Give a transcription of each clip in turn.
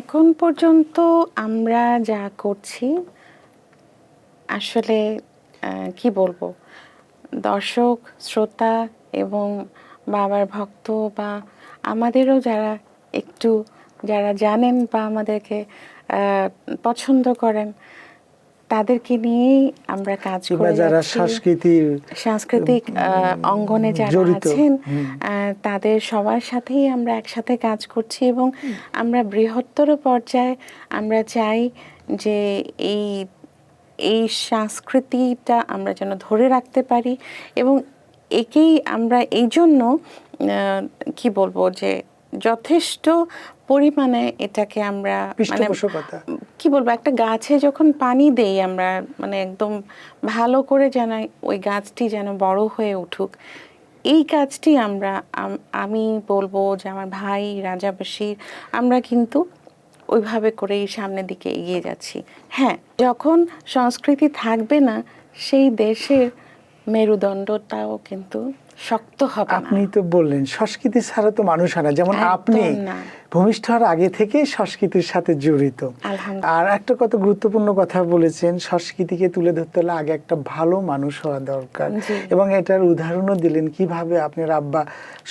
এখন পর্যন্ত আমরা যা করছি আসলে কি বলবো, দর্শক শ্রোতা এবং বাবার ভক্ত বা আমাদেরও যারা একটু যারা জানেন বা আমাদেরকে পছন্দ করেন তাদেরকে নিয়েই আমরা কাজ করে যারা যাচ্ছি। সাংস্কৃতিক অঙ্গনে যারা আছেন তাদের সবার সাথেই আমরা একসাথে কাজ করছি এবং আমরা বৃহত্তর পর্যায়ে আমরা চাই যে এই এই সংস্কৃতিটা আমরা যেন ধরে রাখতে পারি এবং একেই আমরা এই জন্য কি বলবো যে যথেষ্ট পরিমাণে এটাকে আমরা মানে কি বলবো, একটা গাছে যখন পানি দেই আমরা মানে একদম ভালো করে যেন ওই গাছটি যেন বড় হয়ে উঠুক, এই কাজটি আমরা আমি বলবো যে আমার ভাই রাজা বশির আমরা কিন্তু ওইভাবে করেই সামনের দিকে এগিয়ে যাচ্ছি। হ্যাঁ, যখন সংস্কৃতি থাকবে না সেই দেশের মেরুদণ্ডটাও কিন্তু শক্ত হবে। আপনি তো বললেন সংস্কৃতি ছাড়া তো মানুষ হয় না, যেমন আপনি ভূমিষ্ঠ হওয়ার আগে থেকে সংস্কৃতির সাথে জড়িত। আর একটা কত গুরুত্বপূর্ণ কথা বলেছেন, সংস্কৃতিকে তুলে ধরতে হলে আগে একটা ভালো মানুষ হওয়া দরকার এবং এটার উদাহরণও দিলেন কিভাবে আপনার আব্বা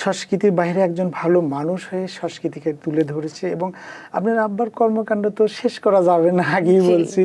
সংস্কৃতির বাইরে একজন ভালো মানুষ হয়ে সংস্কৃতিকে তুলে ধরেছে এবং আপনার আব্বার কর্মকাণ্ড তো শেষ করা যাবে না, আগেই বলছি।